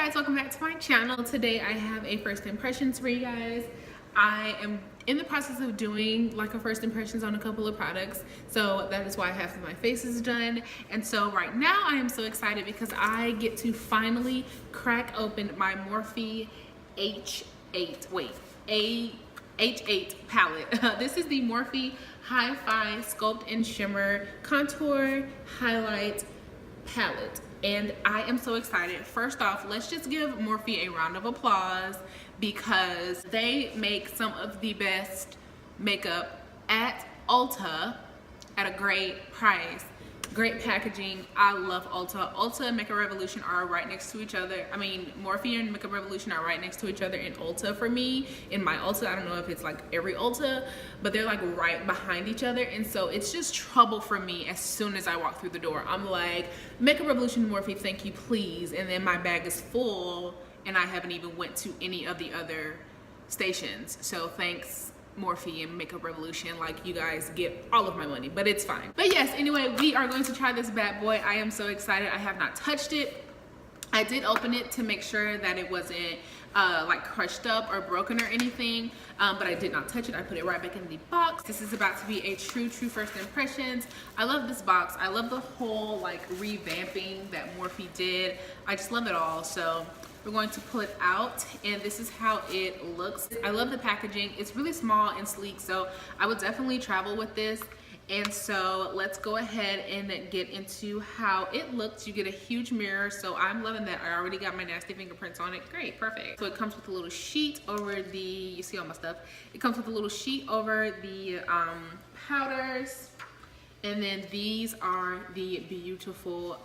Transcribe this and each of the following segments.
guys, welcome back to my channel. Today I have a first impressions for you guys. I am in the process of doing like a first impressions on a couple of products, so that is why half of my face is done. And so right now I am so excited because I get to finally crack open my Morphe H8 H8 palette. This is the Morphe Hi-Fi Sculpt and Shimmer Contour Highlight Palette, and I am so excited. First off, let's just give Morphe a round of applause because they make some of the best makeup at Ulta at a great price. Great packaging. I love Ulta. Ulta and Makeup Revolution are right next to each other. I mean, Morphe and Makeup Revolution are right next to each other in Ulta for me. In my Ulta, I don't know if it's like every Ulta, but they're like right behind each other. And so it's just trouble for me as soon as I walk through the door. I'm like, Makeup Revolution, Morphe, thank you, please. And then my bag is full and I haven't even went to any of the other stations. So thanks, Morphe and Makeup Revolution. Like, you guys get all of my money, but it's fine. But yes, anyway, we are going to try this bad boy. I am so excited. I have not touched it. I did open it to make sure that it wasn't like crushed up or broken or anything, but I did not touch it. I put it right back in the box. This is about to be a true first impressions. I love this box. I love the whole like revamping that Morphe did. I just love it all. So we're going to pull it out, and this is how it looks. I love the packaging. It's really small and sleek, so I would definitely travel with this. And so let's go ahead and get into how it looks. You get a huge mirror, so I'm loving that. I already got my nasty fingerprints on it. Great, perfect. So it comes with a little sheet over the, you see all my stuff. It comes with a little sheet over the powders. And then these are the beautiful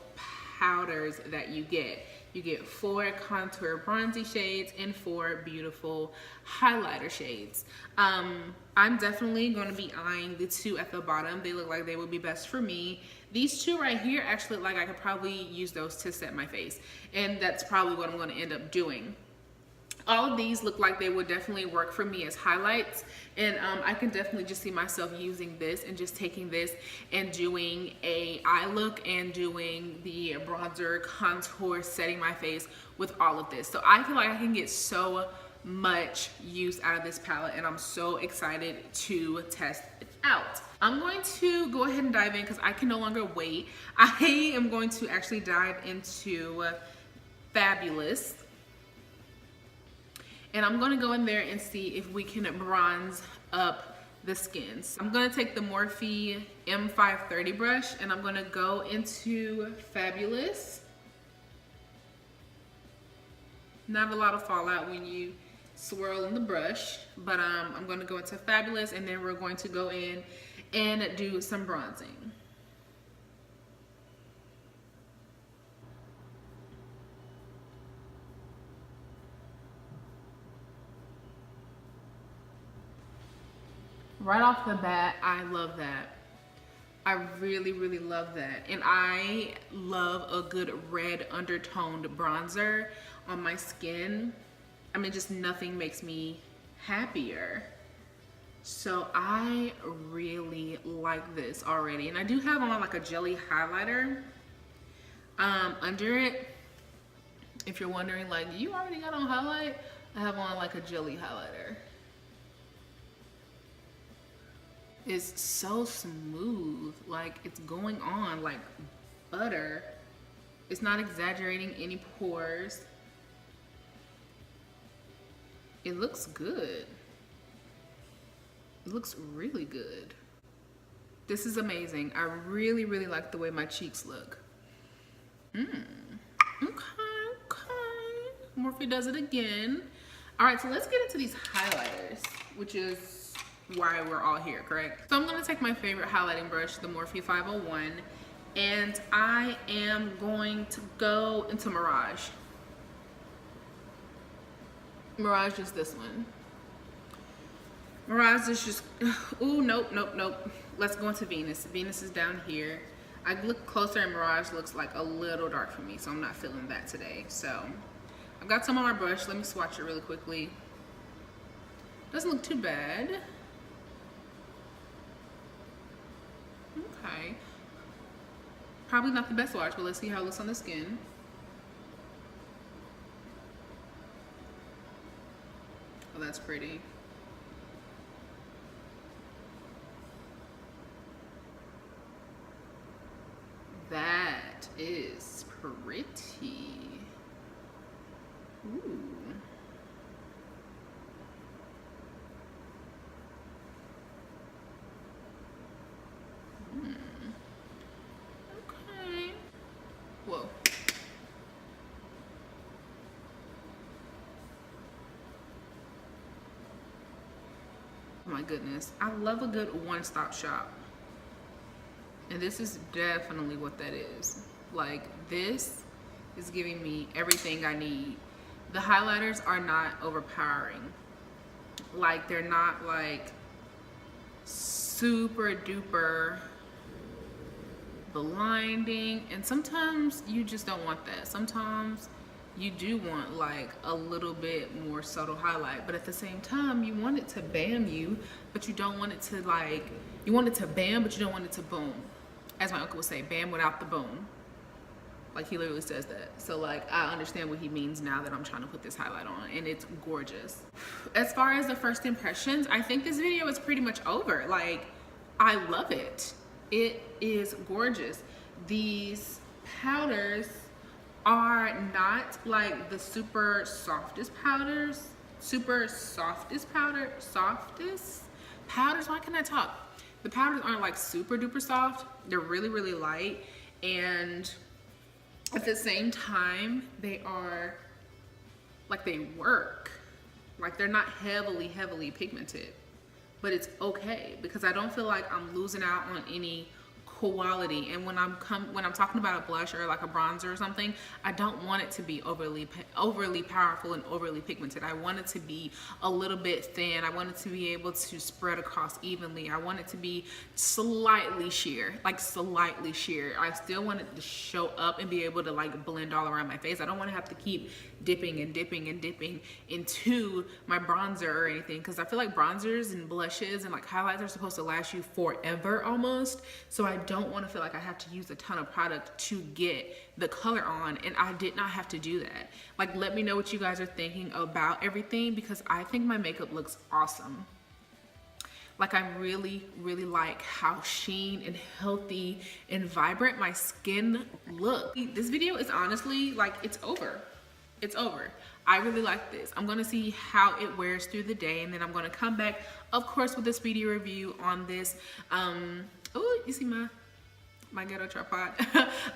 powders that you get. You get 4 contour bronzy shades and 4 beautiful highlighter shades. I'm definitely going to be eyeing the 2 at the bottom. They look like they would be best for me. These 2 right here actually look like I could probably use those to set my face, and that's probably what I'm going to end up doing. All of these look like they would definitely work for me as highlights, and I can definitely just see myself using this and just taking this and doing a eye look and doing the bronzer, contour, setting my face with all of this. So I feel like I can get so much use out of this palette, and I'm so excited to test it out. I'm going to go ahead and dive in because I can no longer wait. I am going to actually dive into Fabulous. And I'm gonna go in there and see if we can bronze up the skins. I'm gonna take the Morphe M530 brush and I'm gonna go into Fabulous. Not a lot of fallout when you swirl in the brush, but I'm gonna go into Fabulous, and then we're going to go in and do some bronzing. Right off the bat, I love that. I really love that. And I love a good red undertoned bronzer on my skin. I mean, just nothing makes me happier. So I really like this already. And I do have on like a jelly highlighter under it. If you're wondering, like, you already got on highlight? I have on like a jelly highlighter. It's so smooth, like it's going on like butter. It's not exaggerating any pores. It looks good. It looks really good. This is amazing. I really like the way my cheeks look. Okay. Morphe does it again. All right, so let's get into these highlighters, which is why we're all here, correct? So I'm gonna take my favorite highlighting brush, the Morphe 501, and I am going to go into Mirage. Mirage is this one. Mirage is just, ooh, nope. Let's go into Venus. Venus is down here. I look closer and Mirage looks like a little dark for me, so I'm not feeling that today. So I've got some on my brush. Let me swatch it really quickly. Doesn't look too bad. Okay. Probably not the best swatch, but let's see how it looks on the skin. Oh, that's pretty. That is pretty. Ooh. Okay. Whoa. Oh my goodness. I love a good one-stop shop. And this is definitely what that is. Like, this is giving me everything I need. The highlighters are not overpowering. Like, they're not like super duper blinding. And sometimes you just don't want that. Sometimes you do want like a little bit more subtle highlight, but at the same time you want it to bam you, but you don't want it to like, you want it to bam, but you don't want it to boom. As my uncle would say, bam without the boom. Like, he literally says that. So like, I understand what he means now that I'm trying to put this highlight on, and it's gorgeous. As far as the first impressions, I think this video is pretty much over. Like, I love it. It is gorgeous. These powders are not like the super softest powders. Why can I talk? The powders aren't like super duper soft. They're really, really light. And at the same time, they are like, they work. Like, they're not heavily, heavily pigmented, but it's okay because I don't feel like I'm losing out on any quality. And when I'm talking about a blush or like a bronzer or something, I don't want it to be overly powerful and overly pigmented. I want it to be a little bit thin. I want it to be able to spread across evenly. I want it to be slightly sheer, like slightly sheer. I still want it to show up and be able to like blend all around my face. I don't want to have to keep dipping and dipping and dipping into my bronzer or anything, because I feel like bronzers and blushes and like highlights are supposed to last you forever almost. So I don't want to feel like I have to use a ton of product to get the color on, and I did not have to do that. Like, let me know what you guys are thinking about everything, because I think my makeup looks awesome. Like, I really, really like how sheen and healthy and vibrant my skin look. This video is honestly like, it's over. It's over. I really like this. I'm gonna see how it wears through the day, and then I'm gonna come back, of course, with a speedy review on this. Oh, you see my ghetto tripod.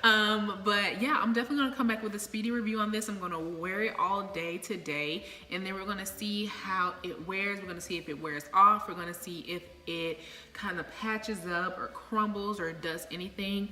But yeah, I'm definitely gonna come back with a speedy review on this. I'm gonna wear it all day today, and then we're gonna see how it wears. We're gonna see if it wears off. We're gonna see if it kind of patches up or crumbles or does anything.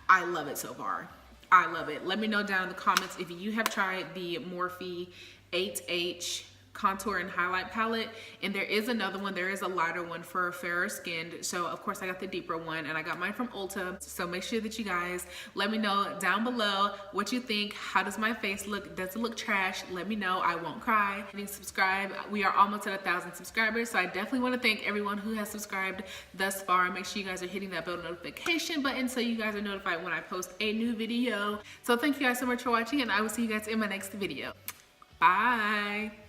I love it so far. I love it. Let me know down in the comments if you have tried the Morphe 8H contour and highlight palette. And there is another one. There is a lighter one for fairer skinned. So of course I got the deeper one, and I got mine from Ulta. So make sure that you guys let me know down below what you think. How does my face look? Does it look trash? Let me know. I won't cry. And subscribe. We are almost at 1,000 subscribers. So I definitely want to thank everyone who has subscribed thus far. Make sure you guys are hitting that bell notification button so you guys are notified when I post a new video. So thank you guys so much for watching, and I will see you guys in my next video. Bye.